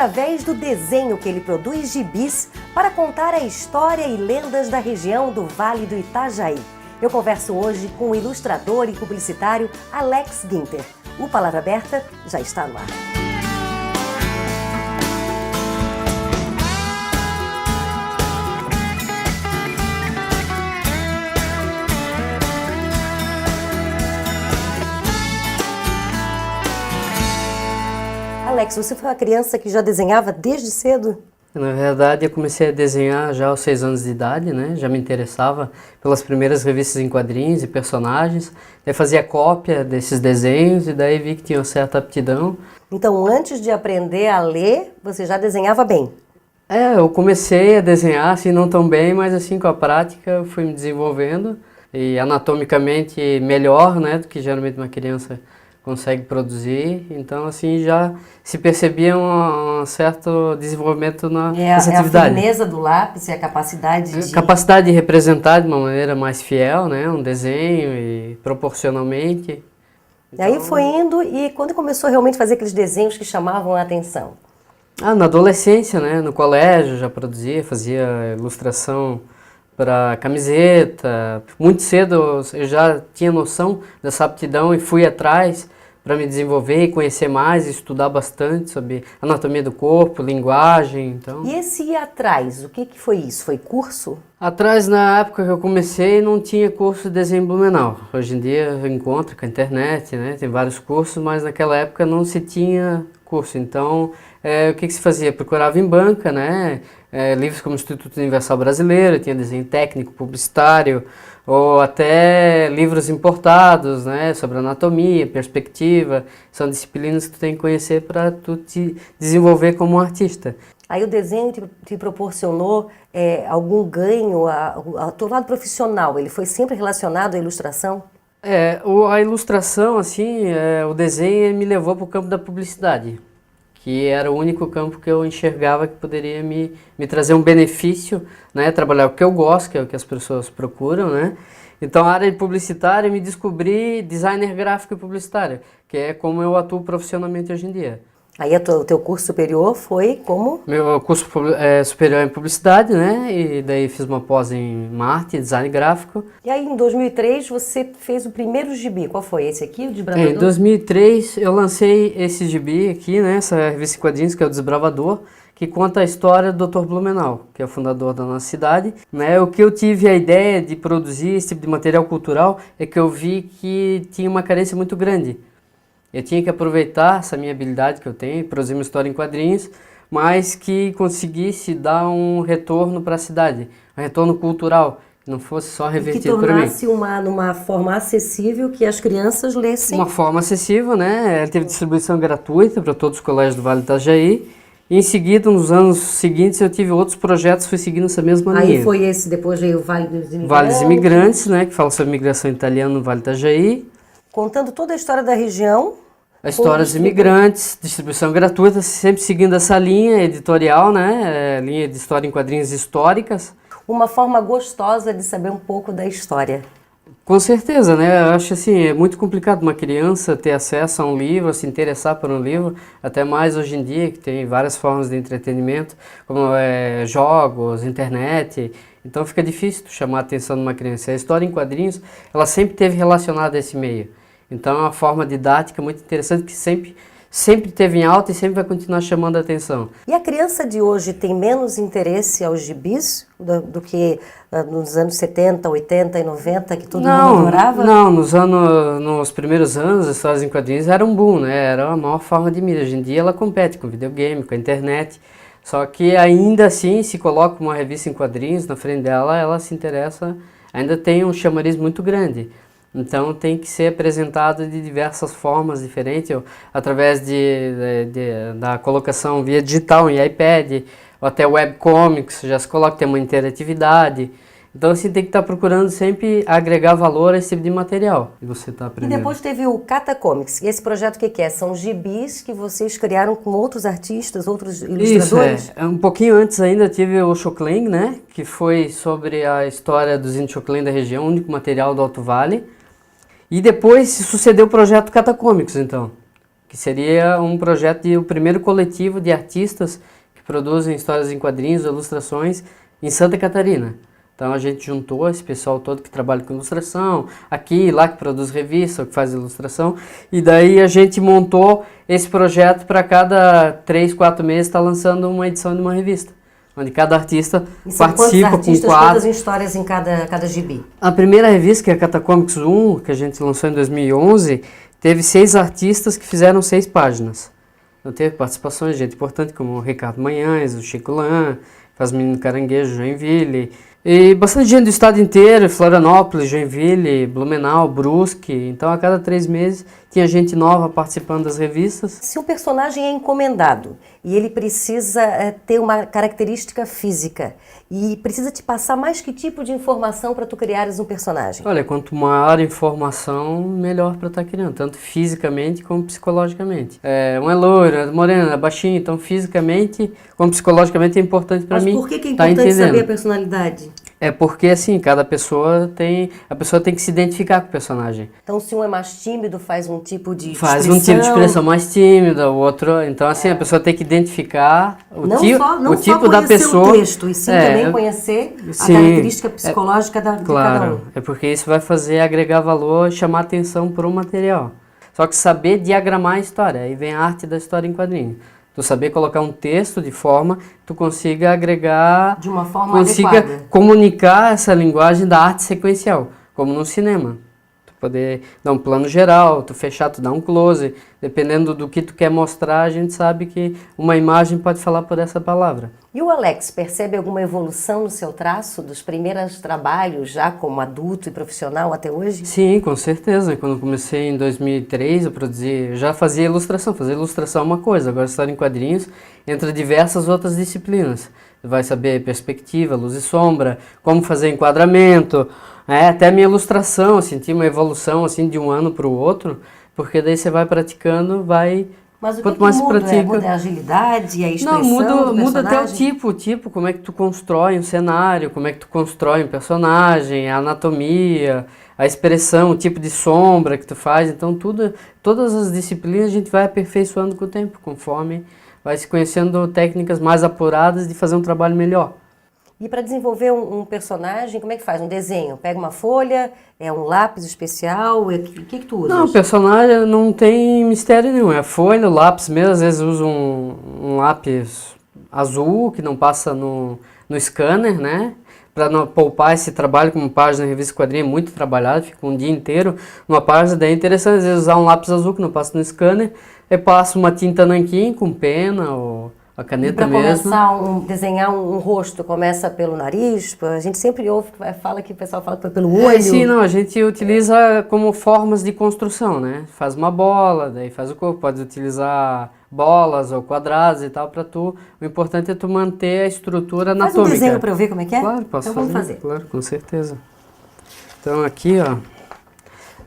através do desenho que ele produz gibis para contar a história e lendas da região do Vale do Itajaí. Eu converso hoje com o ilustrador e publicitário Alex Guinter. O Palavra Aberta já está no ar. Alex, você foi uma criança que já desenhava desde cedo? Na verdade, eu comecei a desenhar já aos 6 anos de idade, né? Já me interessava pelas primeiras revistas em quadrinhos e personagens. Eu fazia cópia desses desenhos e daí vi que tinha uma certa aptidão. Então, antes de aprender a ler, você já desenhava bem? Eu comecei a desenhar, assim, não tão bem, mas assim, com a prática eu fui me desenvolvendo. E anatomicamente melhor, né? Do que geralmente uma criança consegue produzir, então assim já se percebia um certo desenvolvimento nessa atividade. É a firmeza do lápis e a capacidade capacidade de representar de uma maneira mais fiel, né, um desenho e proporcionalmente. Então... E aí foi indo, e quando começou realmente a fazer aqueles desenhos que chamavam a atenção? Na adolescência, né, no colégio já produzia, fazia ilustração para camiseta. Muito cedo eu já tinha noção dessa aptidão e fui atrás para me desenvolver e conhecer mais, estudar bastante sobre anatomia do corpo, linguagem, então... E esse ir atrás, o que foi isso? Foi curso? Atrás, na época que eu comecei, não tinha curso de desenho em Blumenau. Hoje em dia eu encontro com a internet, né? Tem vários cursos, mas naquela época não se tinha curso. Então, o que se fazia? Procurava em banca, né? Livros como o Instituto Universal Brasileiro, tinha desenho técnico, publicitário, ou até livros importados, né, sobre anatomia, perspectiva. São disciplinas que tu tem que conhecer para tu te desenvolver como um artista. Aí o desenho te proporcionou algum ganho ao teu lado profissional? Ele foi sempre relacionado à ilustração? A ilustração, assim, o desenho me levou para o campo da publicidade, que era o único campo que eu enxergava que poderia me trazer um benefício, né? Trabalhar o que eu gosto, que é o que as pessoas procuram, né? Então, a área de publicitária, me descobri designer gráfico e publicitário, que é como eu atuo profissionalmente hoje em dia. Aí o teu curso superior foi como? Meu curso superior é em publicidade, né? E daí fiz uma pós em marketing, design gráfico. E aí em 2003 você fez o primeiro gibi. Qual foi? Esse aqui, o Desbravador? Em 2003 eu lancei esse gibi aqui, né? Essa revista em quadrinhos, que é o Desbravador, que conta a história do Dr. Blumenau, que é o fundador da nossa cidade, né? O que eu tive a ideia de produzir esse tipo de material cultural é que eu vi que tinha uma carência muito grande. Eu tinha que aproveitar essa minha habilidade que eu tenho, produzir uma história em quadrinhos, mas que conseguisse dar um retorno para a cidade, um retorno cultural, que não fosse só revertido para mim. Que tornasse numa forma acessível que as crianças lessem. Uma forma acessível, né? Ela teve distribuição gratuita para todos os colégios do Vale do Itajaí. E em seguida, nos anos seguintes, eu tive outros projetos, fui seguindo essa mesma linha. Aí foi esse, depois veio o Vale dos Imigrantes. Vale dos Imigrantes, né? Que fala sobre migração italiana no Vale do Itajaí. Contando toda a história da região. A história dos imigrantes, distribuição gratuita, sempre seguindo essa linha editorial, né? Linha de história em quadrinhos históricas. Uma forma gostosa de saber um pouco da história. Com certeza, né? Eu acho assim, é muito complicado uma criança ter acesso a um livro, se interessar por um livro, até mais hoje em dia, que tem várias formas de entretenimento, como jogos, internet. Então fica difícil chamar a atenção de uma criança. A história em quadrinhos, ela sempre esteve relacionada a esse meio. Então é uma forma didática muito interessante que sempre teve em alta e sempre vai continuar chamando a atenção. E a criança de hoje tem menos interesse aos gibis do que nos anos 70, 80 e 90, que todo mundo adorava? Não, nos primeiros anos as histórias em quadrinhos eram um boom, né? Era a maior forma de mídia. Hoje em dia ela compete com videogame, com a internet. Só que ainda assim, se coloca uma revista em quadrinhos na frente dela, ela se interessa, ainda tem um chamariz muito grande. Então tem que ser apresentado de diversas formas diferentes, através da colocação via digital em iPad, ou até webcomics, já se coloca, tem uma interatividade. Então assim tem que estar procurando sempre agregar valor a esse tipo de material. E você está aprendendo. E depois teve o Catacomics. E esse projeto o que é? São gibis que vocês criaram com outros artistas, outros ilustradores? Isso, um pouquinho antes ainda tive o Choclen, né? Que foi sobre a história dos índios Choclen da região, o único material do Alto Vale. E depois se sucedeu o projeto Catacomics, então, que seria um projeto de o primeiro coletivo de artistas que produzem histórias em quadrinhos, ilustrações em Santa Catarina. Então a gente juntou esse pessoal todo que trabalha com ilustração, aqui e lá que produz revista, que faz ilustração, e daí a gente montou esse projeto para cada 3, 4 meses estar lançando uma edição de uma revista, onde cada artista participa com quantas histórias em cada gibi? A primeira revista, que é a Catacomics 1, que a gente lançou em 2011, teve 6 artistas que fizeram 6 páginas. Então teve participações de gente importante como o Ricardo Manhães, o Chico Lan, faz Menino Caranguejo, Joinville, e bastante gente do estado inteiro, Florianópolis, Joinville, Blumenau, Brusque. Então a cada 3 meses tinha gente nova participando das revistas. Se um personagem é encomendado e ele precisa ter uma característica física e precisa te passar mais que tipo de informação para tu criares um personagem? Olha, quanto maior a informação, melhor para estar criando, tanto fisicamente como psicologicamente. Um é loiro, é moreno, é baixinho, então fisicamente como psicologicamente é importante para mim. Mas por que é importante saber a personalidade? É porque, assim, cada pessoa tem que se identificar com o personagem. Então, se um é mais tímido, faz um tipo de Faz expressão. um tipo de expressão mais tímida, o outro... Então, assim, a pessoa tem que identificar o tipo da pessoa. Não só conhecer o texto, e sim também conhecer a característica psicológica de cada um. É porque isso vai fazer agregar valor e chamar atenção para o material. Só que saber diagramar a história, aí vem a arte da história em quadrinho. Tu saber colocar um texto de forma que tu consiga agregar, de uma forma consiga comunicar essa linguagem da arte sequencial, como no cinema. Tu poder dar um plano geral, tu fechar, tu dar um close, dependendo do que tu quer mostrar, a gente sabe que uma imagem pode falar por essa palavra. E o Alex percebe alguma evolução no seu traço, dos primeiros trabalhos já como adulto e profissional até hoje? Sim, com certeza. Quando eu comecei em 2003, eu já fazia ilustração. Fazer ilustração é uma coisa, agora história em quadrinhos entra diversas outras disciplinas. Você vai saber perspectiva, luz e sombra, como fazer enquadramento, até a minha ilustração, eu senti uma evolução assim, de um ano para o outro, porque daí você vai praticando, vai... Mas o que muda? Muda a agilidade, a expressão do personagem? Muda até o tipo, como é que tu constrói um cenário, como é que tu constrói um personagem, a anatomia, a expressão, o tipo de sombra que tu faz. Então todas as disciplinas a gente vai aperfeiçoando com o tempo, conforme vai se conhecendo técnicas mais apuradas de fazer um trabalho melhor. E para desenvolver um personagem, como é que faz? Um desenho? Pega uma folha, um lápis especial, o que tu usa? Não, o personagem não tem mistério nenhum, é folha, lápis mesmo, às vezes uso um lápis azul que não passa no scanner, né? Para não poupar esse trabalho, como página na revista quadrinho é muito trabalhado, fica um dia inteiro numa página, daí é interessante às vezes usar um lápis azul que não passa no scanner, aí passo uma tinta nanquim com pena ou a caneta mesmo. E para começar desenhar um rosto, começa pelo nariz? A gente sempre fala que o pessoal fala pelo olho. Sim, não, a gente utiliza como formas de construção, né? Faz uma bola, daí faz o corpo, pode utilizar bolas ou quadrados e tal para tu. O importante é tu manter a estrutura anatômica. Faz um desenho para eu ver como é que é? Claro, posso então vamos fazer. Claro, com certeza. Então aqui, ó,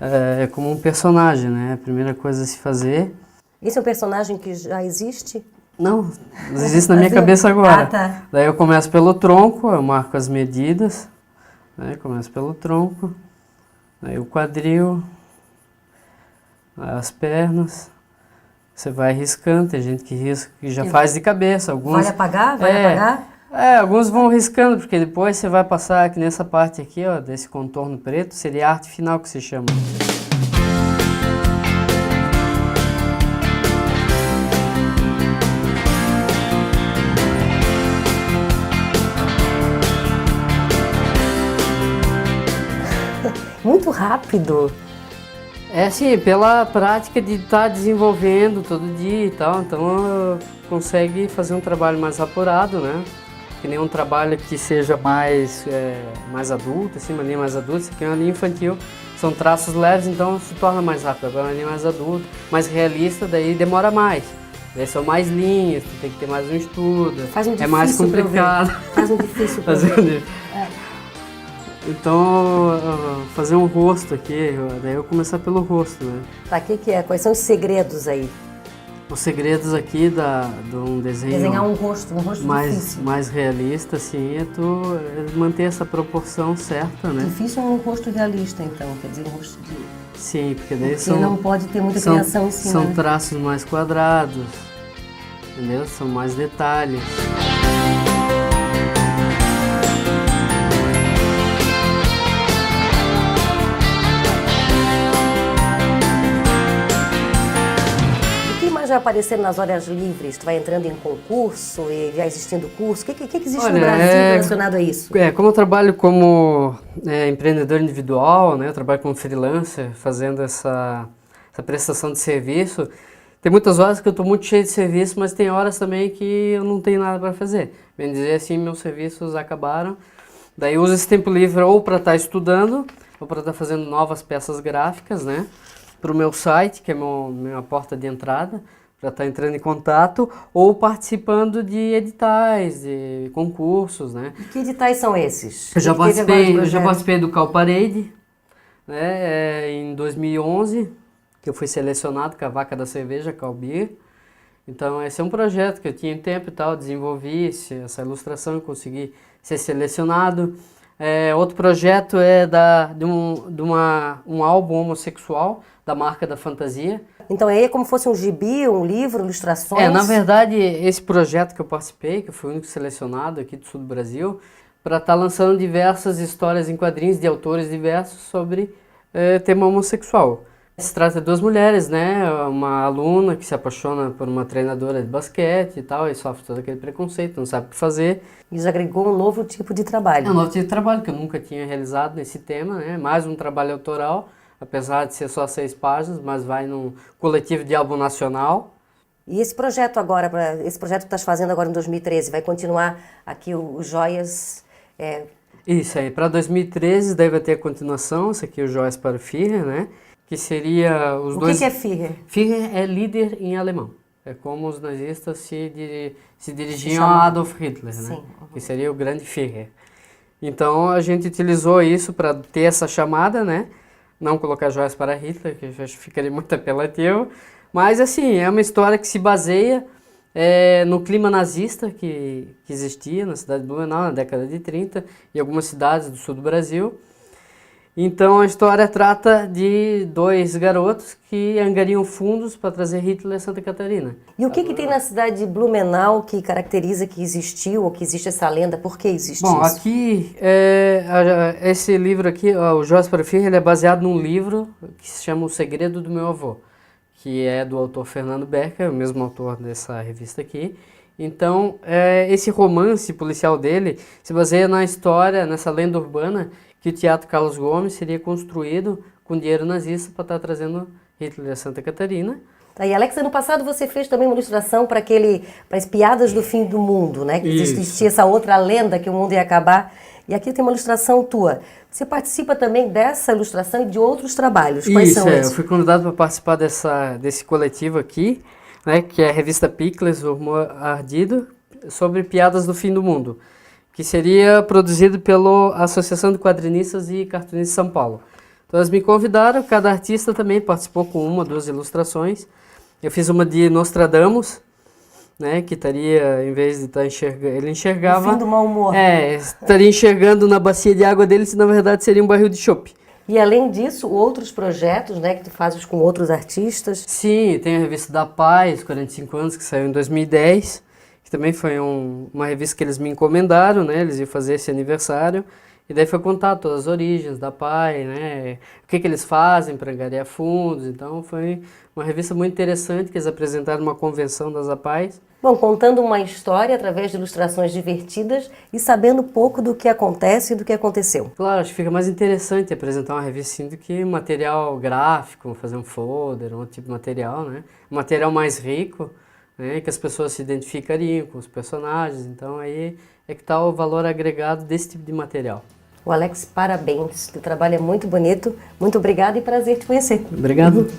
é como um personagem, né? A primeira coisa a se fazer. Esse é um personagem que já existe? Não, existe na minha cabeça agora. Ah, tá. Daí eu começo pelo tronco, eu marco as medidas, né? Começo pelo tronco, aí o quadril, as pernas, você vai riscando, tem gente que risca, que já faz de cabeça. Alguns, vai apagar? Vai apagar? Alguns vão riscando, porque depois você vai passar aqui nessa parte aqui, ó, desse contorno preto, seria a arte final que se chama. Muito rápido. É assim, pela prática de estar desenvolvendo todo dia e tal, então consegue fazer um trabalho mais apurado, né? Que nem um trabalho que seja mais adulto, assim, uma linha mais adulta, isso aqui é uma linha infantil, são traços leves, então se torna mais rápido. Agora uma linha mais adulta, mais realista, daí demora mais. Daí são mais linhas, tu tem que ter mais um estudo, é mais complicado. Faz um difícil pra ver. Então, fazer um rosto aqui, daí eu começar pelo rosto, né? Tá, que é? Quais são os segredos aí? Os segredos aqui de um desenho... Desenhar um rosto difícil. Mais realista, assim, é manter essa proporção certa, né? Difícil é um rosto realista, então, quer dizer, um rosto de... Sim, porque daí Porque não pode ter muita criação em cima. São traços mais quadrados, entendeu? São mais detalhes. Já aparecendo nas horas livres, tu vai entrando em concurso e já existindo curso, o que existe Olha, no Brasil relacionado a isso? Como eu trabalho como empreendedor individual, né, eu trabalho como freelancer, fazendo essa prestação de serviço, tem muitas horas que eu estou muito cheio de serviço, mas tem horas também que eu não tenho nada para fazer. Bem dizer assim, meus serviços acabaram, daí eu uso esse tempo livre ou para estar estudando, ou para estar fazendo novas peças gráficas, né, para o meu site, que é minha porta de entrada, para estar entrando em contato, ou participando de editais, de concursos, né. E que editais são esses? Eu já participei do Cal Parade, né, em 2011, que eu fui selecionado com a Vaca da Cerveja, Cal Beer. Então esse é um projeto que eu tinha tempo e tal, desenvolvi essa ilustração e consegui ser selecionado. Outro projeto é de um álbum homossexual da marca da Fantasia. Então é como se fosse um gibi, um livro, ilustrações? Na verdade, esse projeto que eu participei, que eu fui o único selecionado aqui do sul do Brasil, para estar lançando diversas histórias em quadrinhos de autores diversos sobre tema homossexual. Se trata de duas mulheres, né? Uma aluna que se apaixona por uma treinadora de basquete e tal, e sofre todo aquele preconceito, não sabe o que fazer. Isso agregou um novo tipo de trabalho. É um novo tipo de trabalho que eu nunca tinha realizado nesse tema, né? Mais um trabalho autoral, apesar de ser só 6 páginas, mas vai num coletivo de álbum nacional. E esse projeto agora, esse projeto que estás fazendo agora em 2013, vai continuar aqui os Joias? Isso aí, para 2013 daí vai ter a continuação, isso aqui é o Joias para o Führer, né? Que seria os dois... O que é Führer? Führer é líder em alemão. É como os nazistas se dirigiam a Adolf Hitler, né? Sim. Que seria o grande Führer. Então a gente utilizou isso para ter essa chamada, né? Não colocar joias para Hitler, que eu acho que ficaria muito apelativo. Mas assim, é uma história que se baseia no clima nazista que existia na cidade de Blumenau na década de 30 e algumas cidades do sul do Brasil. Então a história trata de 2 garotos que angariam fundos para trazer Hitler a Santa Catarina. E o que tem na cidade de Blumenau que caracteriza que existiu ou que existe essa lenda? Por que existe isso? Bom, aqui, esse livro aqui, o Joias para o Führer, ele é baseado num livro que se chama O Segredo do Meu Avô, que é do autor Fernando Becker, o mesmo autor dessa revista aqui. Então, esse romance policial dele se baseia na história, nessa lenda urbana, que o Teatro Carlos Gomes seria construído com dinheiro nazista para estar trazendo Hitler a Santa Catarina. E Alex, ano passado você fez também uma ilustração para as Piadas do Fim do Mundo, né? Que existia essa outra lenda que o mundo ia acabar. E aqui tem uma ilustração tua. Você participa também dessa ilustração e de outros trabalhos. Quais são esses? Eu fui convidado para participar desse coletivo aqui, né? Que é a revista Pickles, o Humor Ardido, sobre piadas do fim do mundo, que seria produzido pela Associação de Quadrinistas e Cartunistas de São Paulo. Então eles me convidaram, cada artista também participou com 1 ou 2 ilustrações. Eu fiz uma de Nostradamus, né, que estaria, em vez de estar enxergando, ele enxergava... O fim do mau humor. Estaria enxergando na bacia de água dele, se na verdade seria um barril de chope. E além disso, outros projetos, né, que tu fazes com outros artistas? Sim, tem a revista da Paz, 45 anos, que saiu em 2010. Que também foi uma revista que eles me encomendaram, né? Eles iam fazer esse aniversário. E daí foi contar todas as origens da PAI, né? O que eles fazem para angariar fundos. Então foi uma revista muito interessante, que eles apresentaram uma convenção das APAIs. Bom, contando uma história através de ilustrações divertidas e sabendo pouco do que acontece e do que aconteceu. Claro, acho que fica mais interessante apresentar uma revista assim do que material gráfico, fazer um folder, um outro tipo de material, né? Um material mais rico, né, que as pessoas se identificariam com os personagens, então aí é que está o valor agregado desse tipo de material. O Alex, parabéns, o trabalho é muito bonito, muito obrigada e prazer te conhecer. Obrigado.